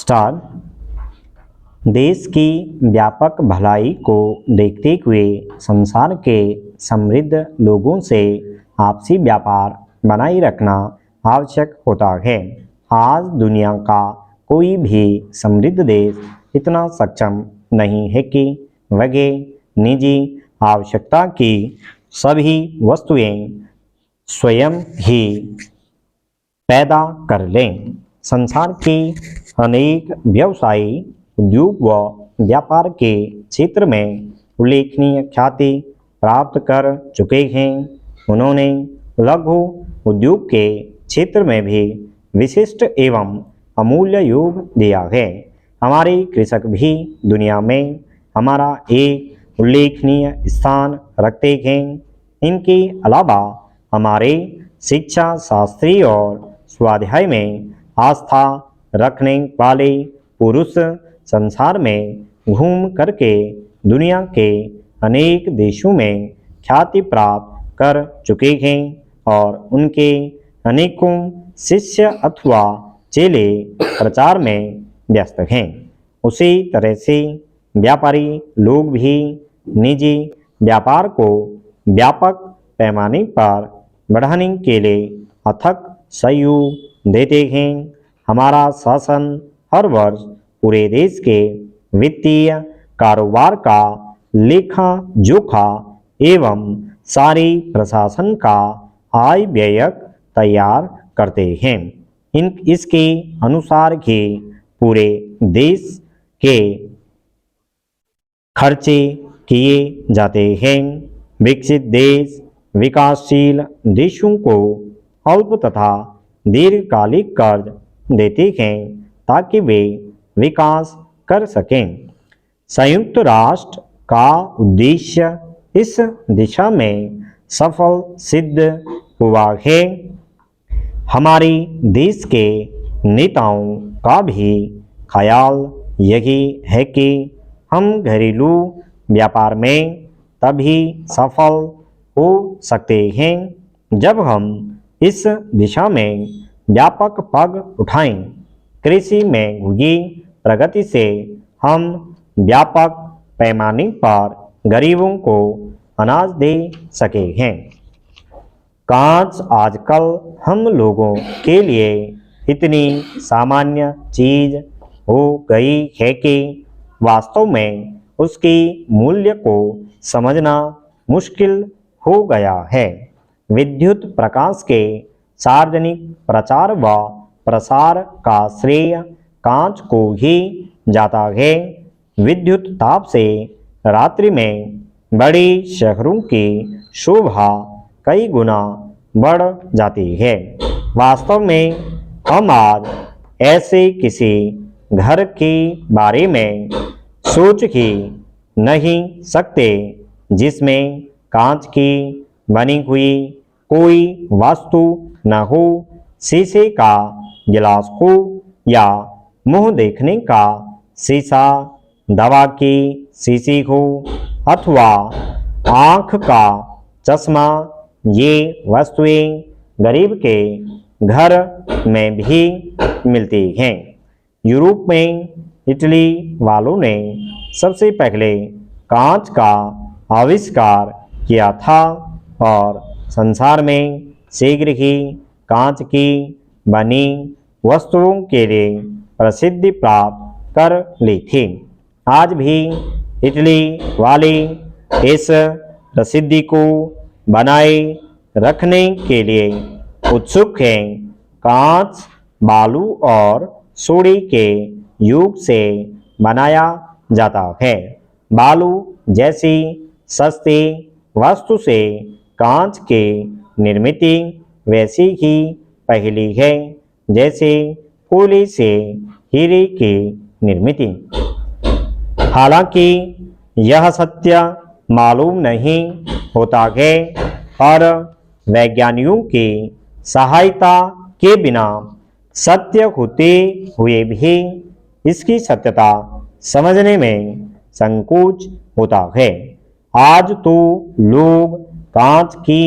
Star देश की व्यापक भलाई को देखते हुए संसार के समृद्ध लोगों से आपसी व्यापार बनाए रखना आवश्यक होता है। आज दुनिया का कोई भी समृद्ध देश इतना सक्षम नहीं है कि वह निजी आवश्यकता की सभी वस्तुएं स्वयं ही पैदा कर लें। संसार के अनेक व्यवसायी उद्योग व व्यापार के क्षेत्र में उल्लेखनीय ख्याति प्राप्त कर चुके हैं। उन्होंने लघु उद्योग के क्षेत्र में भी विशिष्ट एवं अमूल्य योग दिया है। हमारे कृषक भी दुनिया में हमारा एक उल्लेखनीय स्थान रखते हैं। इनके अलावा हमारे शिक्षा शास्त्री और स्वाध्याय में आस्था रखने वाले पुरुष संसार में घूम करके दुनिया के अनेक देशों में ख्याति प्राप्त कर चुके हैं और उनके अनेकों शिष्य अथवा चेले प्रचार में व्यस्त हैं। उसी तरह से व्यापारी लोग भी निजी व्यापार को व्यापक पैमाने पर बढ़ाने के लिए अथक सहयोग देते हैं। हमारा शासन हर वर्ष पूरे देश के वित्तीय कारोबार का लेखा जोखा एवं सारी प्रशासन का आय व्ययक तैयार करते हैं। इसके अनुसार ही पूरे देश के खर्चे किए जाते हैं। विकसित देश विकासशील देशों को अल्प तथा दीर्घकालिक कर्ज देते हैं ताकि वे विकास कर सकें। संयुक्त राष्ट्र का उद्देश्य इस दिशा में सफल सिद्ध हुआ है। हमारे देश के नेताओं का भी ख्याल यही है कि हम घरेलू व्यापार में तभी सफल हो सकते हैं जब हम इस दिशा में व्यापक पग उठाएं। कृषि में हुई प्रगति से हम व्यापक पैमाने पर गरीबों को अनाज दे सके हैं। कांच आजकल हम लोगों के लिए इतनी सामान्य चीज हो गई है कि वास्तव में उसकी मूल्य को समझना मुश्किल हो गया है। विद्युत प्रकाश के सार्वजनिक प्रचार व प्रसार का श्रेय कांच को ही जाता है। विद्युत ताप से रात्रि में बड़े शहरों की शोभा कई गुना बढ़ जाती है। वास्तव में हम आज ऐसे किसी घर के बारे में सोच ही नहीं सकते जिसमें कांच की बनी हुई कोई वस्तु न हो। शीशे का गिलास हो या मुंह देखने का शीशा, दवा की शीशी हो अथवा आँख का चश्मा, ये वस्तुएं गरीब के घर में भी मिलती हैं। यूरोप में इटली वालों ने सबसे पहले कांच का आविष्कार किया था और संसार में शीघ्र ही कांच की बनी वस्तुओं के लिए प्रसिद्धि प्राप्त कर ली थी। आज भी इटली वाले इस प्रसिद्धि को बनाए रखने के लिए उत्सुक हैं। कांच बालू और सोने के योग से बनाया जाता है। बालू जैसी सस्ती वस्तु से कांच की निर्मित वैसी ही पहली है जैसे कोयले से हीरे की निर्मित। हालांकि यह सत्य मालूम नहीं होता है और वैज्ञानिकों की सहायता के बिना सत्य होते हुए भी इसकी सत्यता समझने में संकोच होता है। आज तो लोग कांच की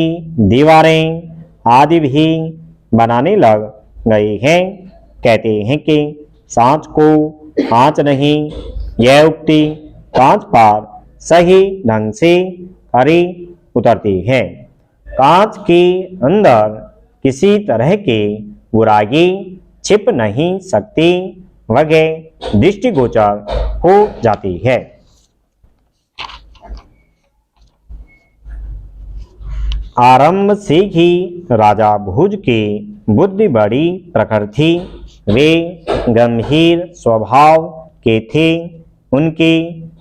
दीवारें आदि भी बनाने लग गए हैं। कहते हैं कि सांच को आँच नहीं, यह उक्ति कांच पर सही ढंग से खरी उतरती है। कांच के अंदर किसी तरह की बुराई छिप नहीं सकती, वह दृष्टिगोचर हो जाती है। आरंभ से ही राजा भुज की बुद्धि बड़ी प्रखर थी। वे गंभीर स्वभाव के थे। उनकी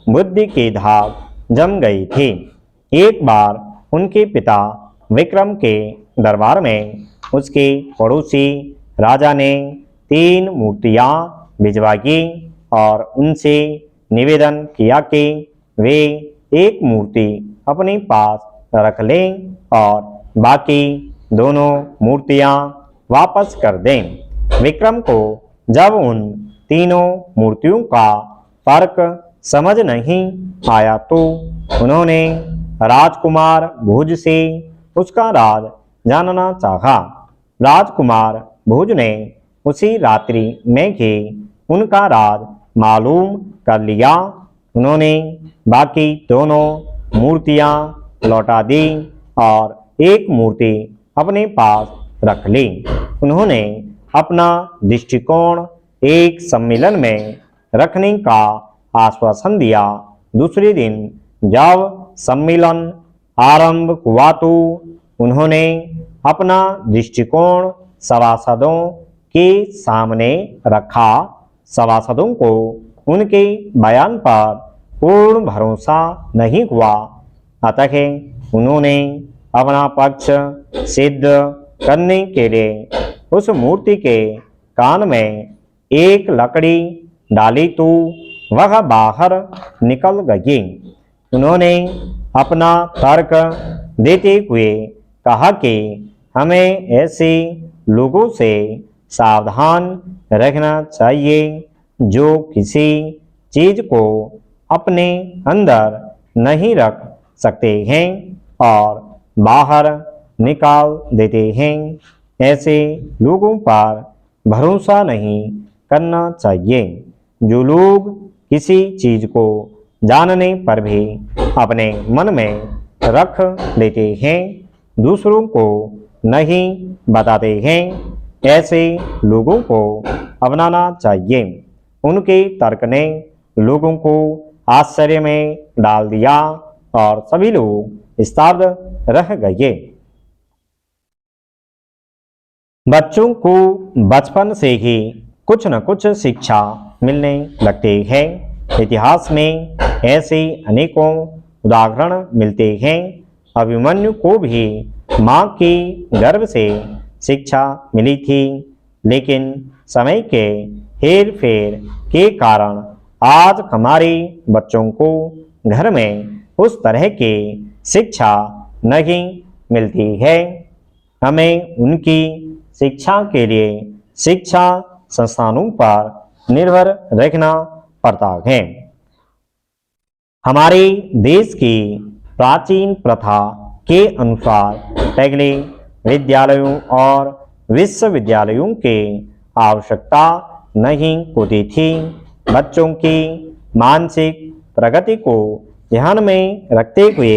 बुद्धि की धाक जम गई थी। एक बार उनके पिता विक्रम के दरबार में उसके पड़ोसी राजा ने 3 मूर्तियां भिजवाई और उनसे निवेदन किया कि वे एक मूर्ति अपने पास रख लें और बाकी दोनों मूर्तियां वापस कर दें। विक्रम को जब उन तीनों मूर्तियों का फर्क समझ नहीं आया तो उन्होंने राजकुमार भोज से उसका राज जानना चाहा। राजकुमार भोज ने उसी रात्रि में ही उनका राज मालूम कर लिया। उन्होंने बाकी दोनों मूर्तियां लौटा दी और एक मूर्ति अपने पास रख ली। उन्होंने अपना दृष्टिकोण एक सम्मेलन में रखने का आश्वासन दिया। दूसरे दिन जब सम्मेलन आरंभ हुआ तो उन्होंने अपना दृष्टिकोण सभासदों के सामने रखा। सभासदों को उनके बयान पर पूर्ण भरोसा नहीं हुआ, अतः उन्होंने अपना पक्ष सिद्ध करने के लिए उस मूर्ति के कान में एक लकड़ी डाली तो वह बाहर निकल गई। उन्होंने अपना तर्क देते हुए कहा कि हमें ऐसे लोगों से सावधान रहना चाहिए जो किसी चीज को अपने अंदर नहीं रख सकते हैं और बाहर निकाल देते हैं। ऐसे लोगों पर भरोसा नहीं करना चाहिए जो लोग किसी चीज को जानने पर भी अपने मन में रख लेते हैं, दूसरों को नहीं बताते हैं। ऐसे लोगों को अपनाना चाहिए। उनके तर्क ने लोगों को आश्चर्य में डाल दिया और सभी लोग स्तब्ध रह गए। बच्चों को बचपन से ही कुछ न कुछ शिक्षा मिलने लगती है। इतिहास में ऐसे अनेकों उदाहरण मिलते हैं। अभिमन्यु को भी माँ के गर्भ से शिक्षा मिली थी, लेकिन समय के हेर फेर के कारण आज हमारे बच्चों को घर में उस तरह की शिक्षा नहीं मिलती है। हमें उनकी शिक्षा के लिए शिक्षा संस्थानों पर निर्भर रखना पड़ता है। हमारे देश की प्राचीन प्रथा के अनुसार पहले विद्यालयों और विश्वविद्यालयों की आवश्यकता नहीं होती थी। बच्चों की मानसिक प्रगति को ध्यान में रखते हुए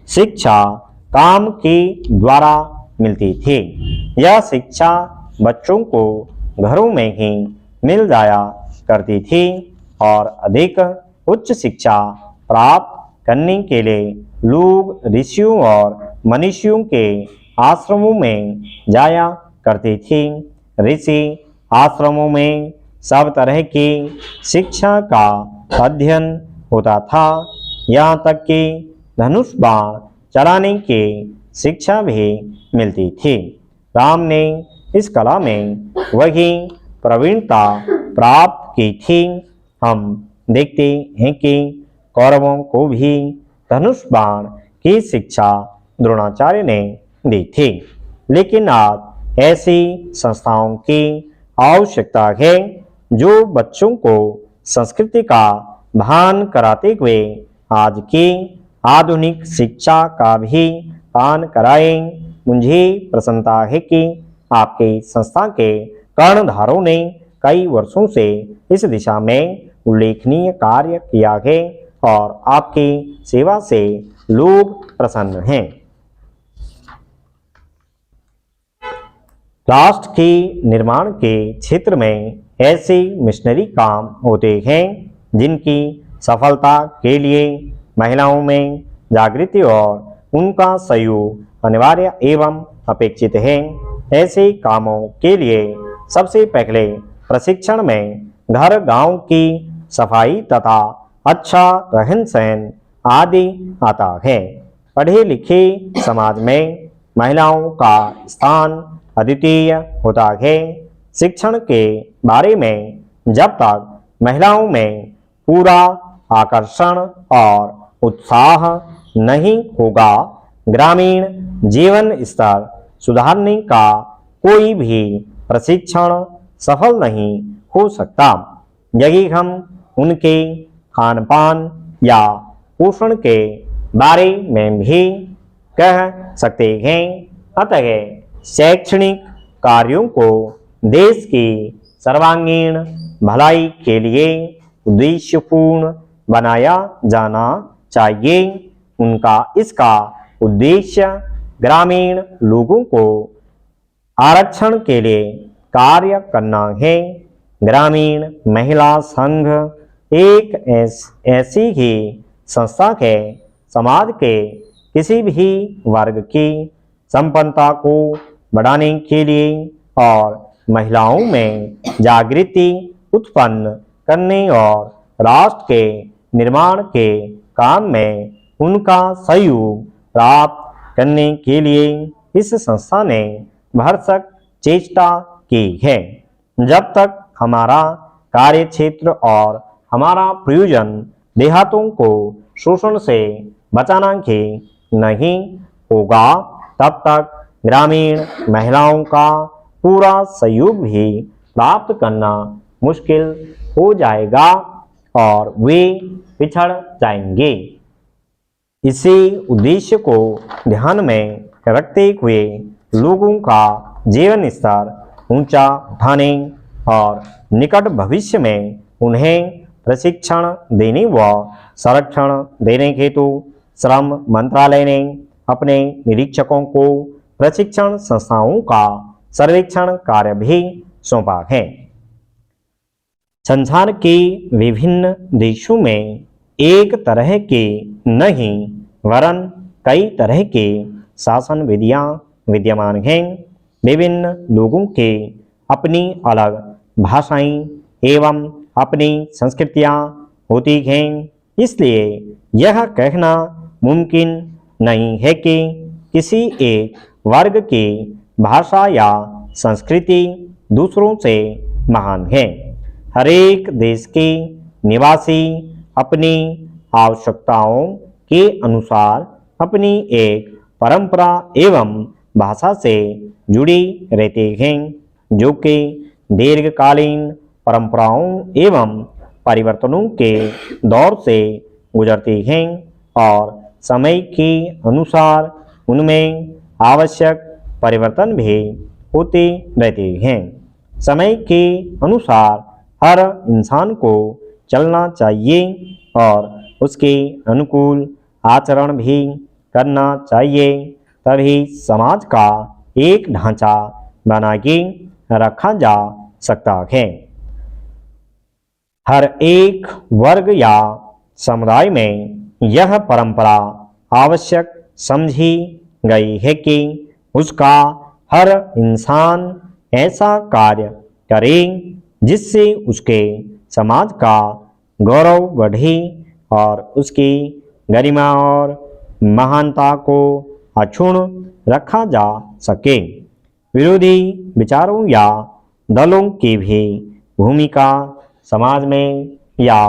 शिक्षा काम के द्वारा मिलती थी। यह शिक्षा बच्चों को घरों में ही मिल जाया करती थी और अधिक उच्च शिक्षा प्राप्त करने के लिए लोग ऋषियों और मनीषियों के आश्रमों में जाया करते थे। ऋषि आश्रमों में सब तरह की शिक्षा का अध्ययन होता था, यहाँ तक कि धनुष बाण चलाने की शिक्षा भी मिलती थी। राम ने इस कला में वही प्रवीणता प्राप्त की थी। हम देखते हैं कि कौरवों को भी धनुष बाण की शिक्षा द्रोणाचार्य ने दी थी, लेकिन आज ऐसी संस्थाओं की आवश्यकता है जो बच्चों को संस्कृति का भान कराते हुए आज की आधुनिक शिक्षा का भी पान कराएं। मुझे प्रसन्नता है कि आपके संस्था के कर्णधारों ने कई वर्षों से इस दिशा में उल्लेखनीय कार्य किया है और आपकी सेवा से लोग प्रसन्न हैं। राष्ट्र के निर्माण के क्षेत्र में ऐसे मिशनरी काम होते हैं जिनकी सफलता के लिए महिलाओं में जागृति और उनका सहयोग अनिवार्य एवं अपेक्षित है। ऐसे कामों के लिए सबसे पहले प्रशिक्षण में घर गांव की सफाई तथा अच्छा रहन सहन आदि आता है। पढ़े लिखे समाज में महिलाओं का स्थान अद्वितीय होता है। शिक्षण के बारे में जब तक महिलाओं में पूरा आकर्षण और उत्साह नहीं होगा, ग्रामीण जीवन स्तर सुधारने का कोई भी प्रशिक्षण सफल नहीं हो सकता। यदि हम उनके खान पान या पोषण के बारे में भी कह सकते हैं। अतः शैक्षणिक कार्यों को देश की सर्वांगीण भलाई के लिए उद्देश्यपूर्ण बनाया जाना चाहिए। इसका उद्देश्य ग्रामीण लोगों को आरक्षण के लिए कार्य करना है। ग्रामीण महिला संघ एक ऐसी ही संस्था है समाज के किसी भी वर्ग की संपन्नता को बढ़ाने के लिए और महिलाओं में जागृति उत्पन्न करने और राष्ट्र के निर्माण के काम में उनका सहयोग प्राप्त करने के लिए इस संस्था ने भरसक चेष्टा की है। जब तक हमारा कार्य क्षेत्र और हमारा प्रयोजन देहातों को शोषण से बचाना ही नहीं होगा, तब तक ग्रामीण महिलाओं का पूरा सहयोग भी प्राप्त करना मुश्किल हो जाएगा और वे पिछड़ जाएंगे। इसी उद्देश्य को ध्यान में रखते हुए लोगों का जीवन स्तर ऊंचा उठाने और निकट भविष्य में उन्हें प्रशिक्षण देने व संरक्षण देने हेतु श्रम मंत्रालय ने अपने निरीक्षकों को प्रशिक्षण संस्थाओं का सर्वेक्षण कार्य भी सौंपा है। संसार के विभिन्न देशों में एक तरह के नहीं वरन कई तरह के शासन विधियां विद्यमान हैं। विभिन्न लोगों के अपनी अलग भाषाएं एवं अपनी संस्कृतियां होती हैं। इसलिए यह कहना मुमकिन नहीं है कि किसी एक वर्ग की भाषा या संस्कृति दूसरों से महान है। हरेक देश के निवासी अपनी आवश्यकताओं के अनुसार अपनी एक परंपरा एवं भाषा से जुड़ी रहते हैं, जो कि दीर्घकालीन परंपराओं एवं परिवर्तनों के दौर से गुजरती हैं और समय के अनुसार उनमें आवश्यक परिवर्तन भी होते रहते हैं। समय के अनुसार हर इंसान को चलना चाहिए और उसके अनुकूल आचरण भी करना चाहिए, तभी समाज का एक ढांचा बना के रखा जा सकता है। हर एक वर्ग या समुदाय में यह परंपरा आवश्यक समझी गई है कि उसका हर इंसान ऐसा कार्य करे जिससे उसके समाज का गौरव बढ़े और उसकी गरिमा और महानता को अक्षुण्ण रखा जा सके। विरोधी विचारों या दलों की भी भूमिका समाज में या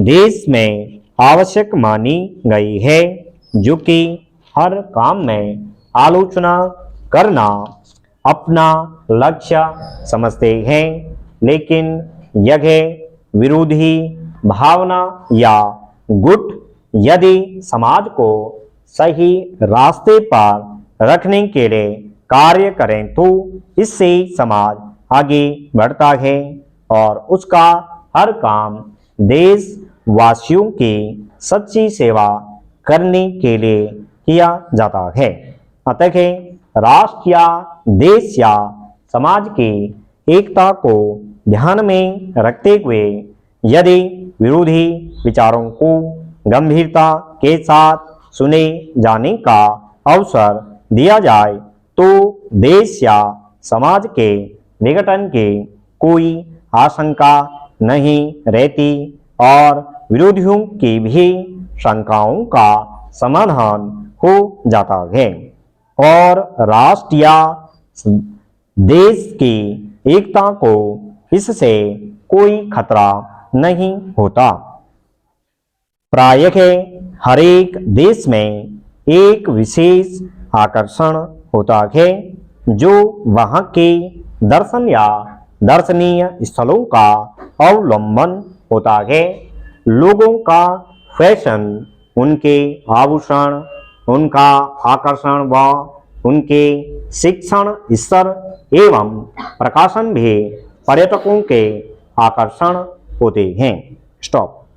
देश में आवश्यक मानी गई है, जो कि हर काम में आलोचना करना अपना लक्ष्य समझते हैं, लेकिन यह विरोधी भावना या गुट यदि समाज को सही रास्ते पर रखने के लिए कार्य करें तो इससे समाज आगे बढ़ता है और उसका हर काम देशवासियों की सच्ची सेवा करने के लिए किया जाता है। अतः राष्ट्र या देश या समाज की एकता को ध्यान में रखते हुए यदि विरोधी विचारों को गंभीरता के साथ सुने जाने का अवसर दिया जाए तो देश या समाज के विघटन की कोई आशंका नहीं रहती और विरोधियों की भी शंकाओं का समाधान हो जाता है और राष्ट्र या देश की एकता को इससे कोई खतरा नहीं होता। प्रायः हर एक देश में एक विशेष आकर्षण होता है जो वहाँ के दर्शन या दर्शनीय स्थलों का अवलंबन होता है। लोगों का फैशन, उनके आभूषण, उनका आकर्षण व उनके शिक्षण स्तर एवं प्रकाशन भी पर्यटकों के आकर्षण होते हैं। स्टॉप।